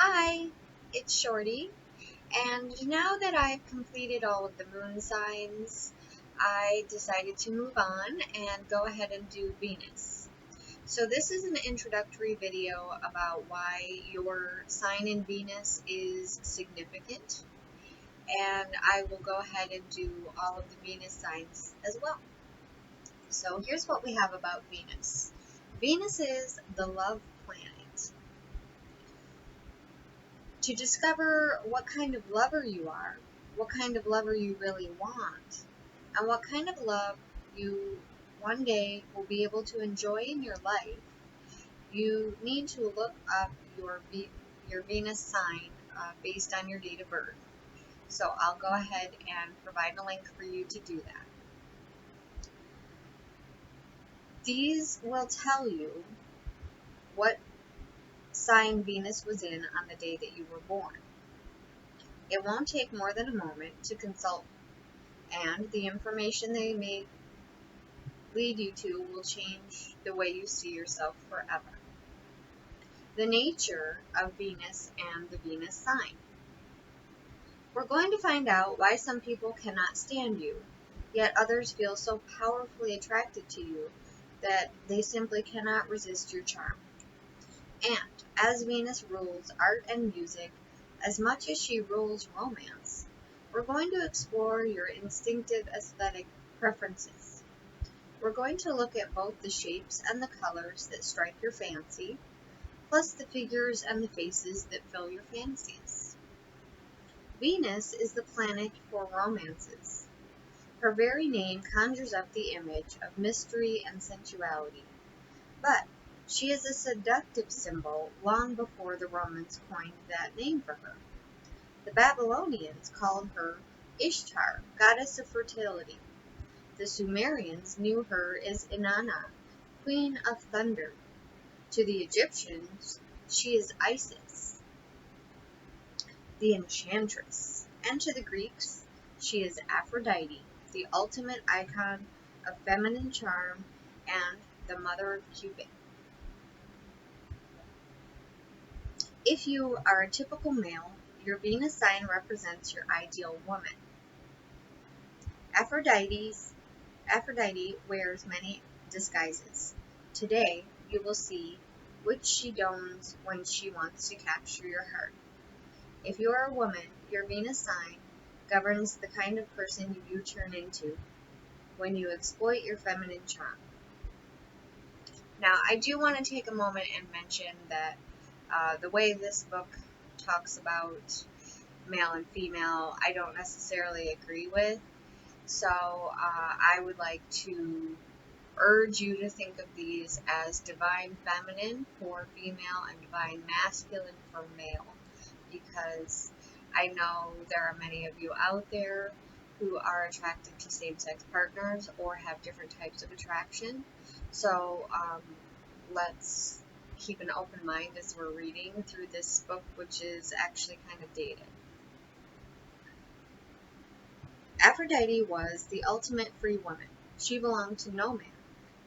Hi, it's Shorty, and now that I've completed all of the moon signs, I decided to move on and go ahead and do Venus. So this is an introductory video about why your sign in Venus is significant, and I will go ahead and do all of the Venus signs as well. So here's what we have about Venus. Venus is the love planet. To discover what kind of lover you are, what kind of lover you really want, and what kind of love you one day will be able to enjoy in your life, you need to look up your Venus sign based on your date of birth. So I'll go ahead and provide a link for you to do that. These will tell you what sign Venus was in on the day that you were born. It won't take more than a moment to consult, and the information they may lead you to will change the way you see yourself forever. The nature of Venus and the Venus sign. We're going to find out why some people cannot stand you, yet others feel so powerfully attracted to you that they simply cannot resist your charm. And as Venus rules art and music as much as she rules romance, we're going to explore your instinctive aesthetic preferences. We're going to look at both the shapes and the colors that strike your fancy, plus the figures and the faces that fill your fantasies. Venus is the planet for romances. Her very name conjures up the image of mystery and sensuality, but she is a seductive symbol long before the Romans coined that name for her. The Babylonians called her Ishtar, goddess of fertility. The Sumerians knew her as Inanna, queen of thunder. To the Egyptians, she is Isis, the enchantress. And to the Greeks, she is Aphrodite, the ultimate icon of feminine charm and the mother of Cupid. If you are a typical male, your Venus sign represents your ideal woman. Aphrodite wears many disguises. Today, you will see which she dons when she wants to capture your heart. If you are a woman, your Venus sign governs the kind of person you turn into when you exploit your feminine charm. Now, I do want to take a moment and mention that the way this book talks about male and female, I don't necessarily agree with. So I would like to urge you to think of these as divine feminine for female and divine masculine for male, because I know there are many of you out there who are attracted to same-sex partners or have different types of attraction. So let's keep an open mind as we're reading through this book, which is actually kind of dated. Aphrodite was the ultimate free woman. She belonged to no man,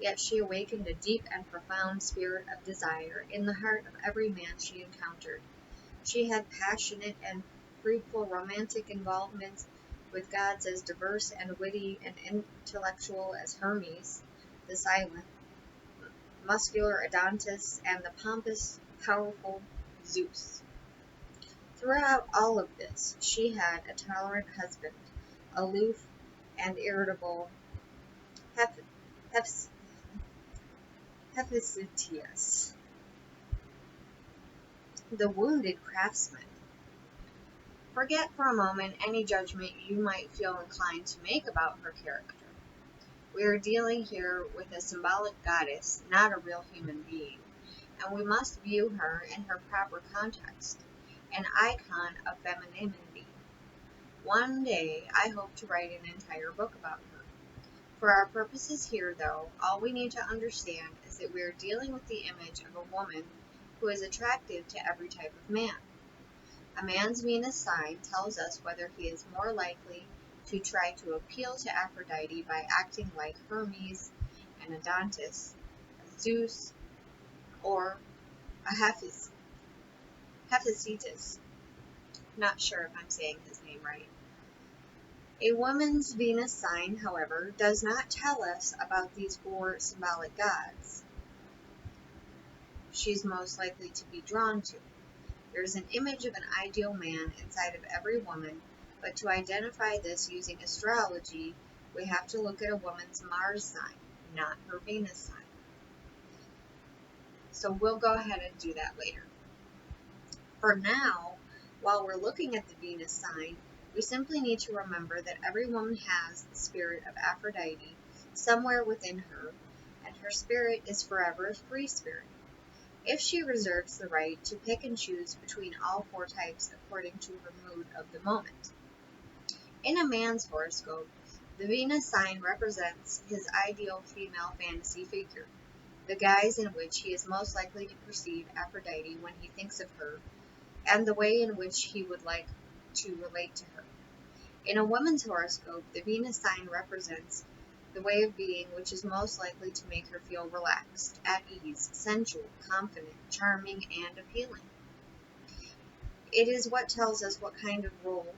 yet she awakened a deep and profound spirit of desire in the heart of every man she encountered. She had passionate and fruitful romantic involvements with gods as diverse and witty and intellectual as Hermes, the silent, muscular Adonis, and the pompous, powerful Zeus. Throughout all of this, she had a tolerant husband, aloof and irritable Hephaestus, the wounded craftsman. Forget for a moment any judgment you might feel inclined to make about her character. We are dealing here with a symbolic goddess, not a real human being, and we must view her in her proper context, an icon of femininity. One day, I hope to write an entire book about her. For our purposes here, though, all we need to understand is that we are dealing with the image of a woman who is attractive to every type of man. A man's Venus sign tells us whether he is more likely to try to appeal to Aphrodite by acting like Hermes and Adonis, Zeus, or a Hephaestus. Not sure if I'm saying his name right. A woman's Venus sign, however, does not tell us about these four symbolic gods she's most likely to be drawn to. There is an image of an ideal man inside of every woman, but to identify this using astrology, we have to look at a woman's Mars sign, not her Venus sign. So we'll go ahead and do that later. For now, while we're looking at the Venus sign, we simply need to remember that every woman has the spirit of Aphrodite somewhere within her, and her spirit is forever a free spirit. If she reserves the right to pick and choose between all four types according to her mood of the moment. In a man's horoscope, the Venus sign represents his ideal female fantasy figure, the guise in which he is most likely to perceive Aphrodite when he thinks of her, and the way in which he would like to relate to her. In a woman's horoscope, the Venus sign represents the way of being which is most likely to make her feel relaxed, at ease, sensual, confident, charming, and appealing. It is what tells us what kind of role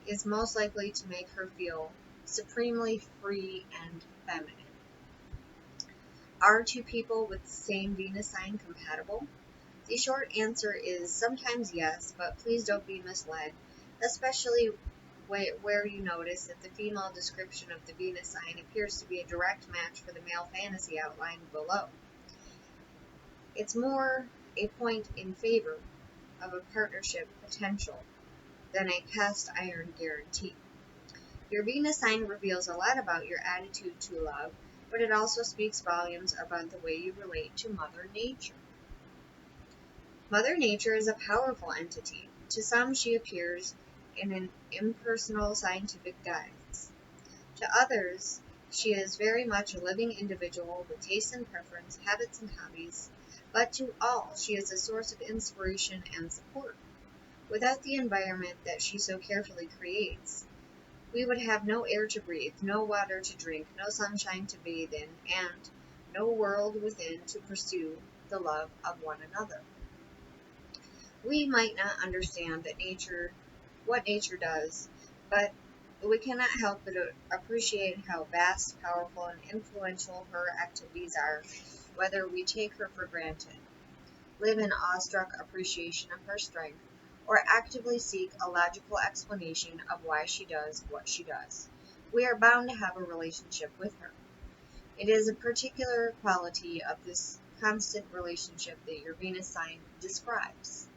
is most likely to make her feel supremely free and feminine. Are two people with the same Venus sign compatible? The short answer is sometimes yes, but please don't be misled, especially where you notice that the female description of the Venus sign appears to be a direct match for the male fantasy outlined below. It's more a point in favor of a partnership potential than a cast iron guarantee. Your Venus sign reveals a lot about your attitude to love, but it also speaks volumes about the way you relate to Mother Nature. Mother Nature is a powerful entity. To some, she appears in an impersonal scientific guise. To others, she is very much a living individual with tastes and preference, habits and hobbies, but to all, she is a source of inspiration and support. Without the environment that she so carefully creates, we would have no air to breathe, no water to drink, no sunshine to bathe in, and no world within to pursue the love of one another. We might not understand what nature does, but we cannot help but appreciate how vast, powerful, and influential her activities are, whether we take her for granted, live in awestruck appreciation of her strength, or actively seek a logical explanation of why she does what she does. We are bound to have a relationship with her. It is a particular quality of this constant relationship that your Venus sign describes.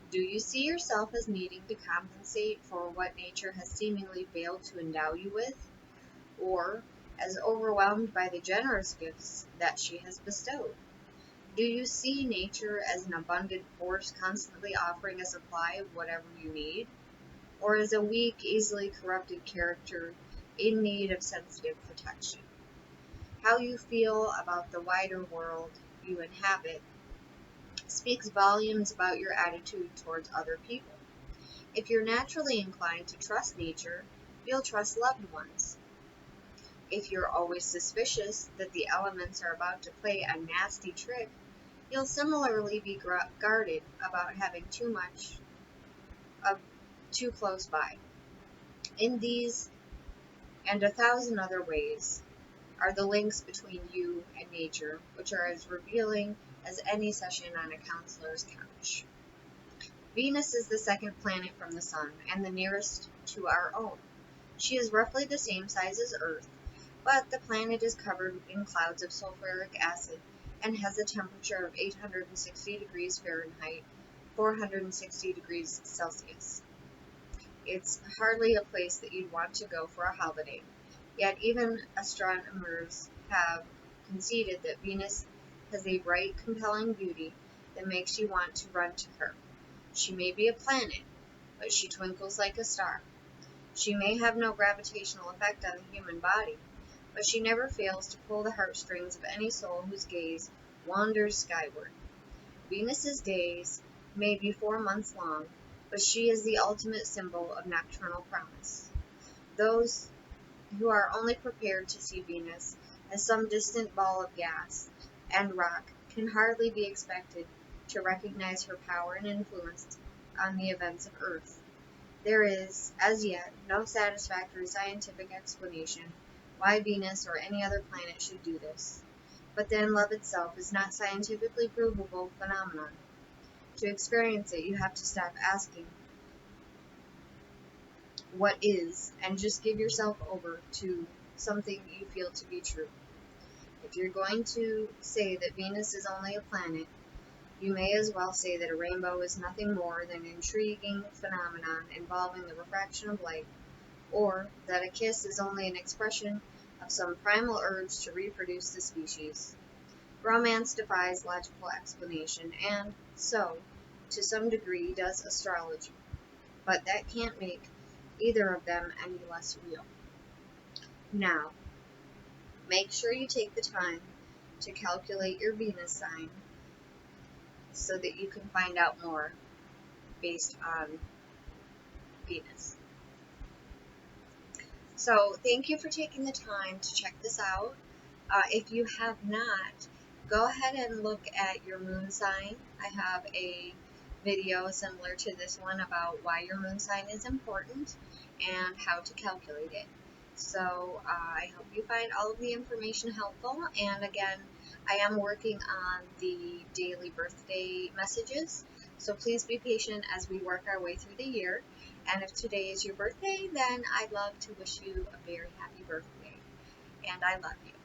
Do you see yourself as needing to compensate for what nature has seemingly failed to endow you with, or as overwhelmed by the generous gifts that she has bestowed? Do you see nature as an abundant force constantly offering a supply of whatever you need, or as a weak, easily corrupted character in need of sensitive protection? How you feel about the wider world you inhabit speaks volumes about your attitude towards other people. If you're naturally inclined to trust nature, you'll trust loved ones. If you're always suspicious that the elements are about to play a nasty trick, you'll similarly be guarded about having too much of too close by. In these and a thousand other ways are the links between you and nature, which are as revealing as any session on a counselor's couch. Venus is the second planet from the Sun and the nearest to our own. She is roughly the same size as Earth, but the planet is covered in clouds of sulfuric acid and has a temperature of 860 degrees Fahrenheit, 460 degrees Celsius. It's hardly a place that you'd want to go for a holiday, yet even astronomers have conceded that Venus has a bright, compelling beauty that makes you want to run to her. She may be a planet, but she twinkles like a star. She may have no gravitational effect on the human body, but she never fails to pull the heartstrings of any soul whose gaze wanders skyward. Venus's days may be 4 months long, but she is the ultimate symbol of nocturnal promise. Those who are only prepared to see Venus as some distant ball of gas and rock can hardly be expected to recognize her power and influence on the events of Earth. There is, as yet, no satisfactory scientific explanation why Venus or any other planet should do this. But then love itself is not scientifically provable phenomenon. To experience it, you have to stop asking what is and just give yourself over to something you feel to be true. If you're going to say that Venus is only a planet, you may as well say that a rainbow is nothing more than an intriguing phenomenon involving the refraction of light, or that a kiss is only an expression of some primal urge to reproduce the species. Romance defies logical explanation, and so, to some degree, does astrology. But that can't make either of them any less real. Now, make sure you take the time to calculate your Venus sign so that you can find out more based on Venus. So, thank you for taking the time to check this out. If you have not, go ahead and look at your moon sign. I have a video similar to this one about why your moon sign is important and how to calculate it. So I hope you find all of the information helpful. And again, I am working on the daily birthday messages. So please be patient as we work our way through the year. And if today is your birthday, then I'd love to wish you a very happy birthday. And I love you.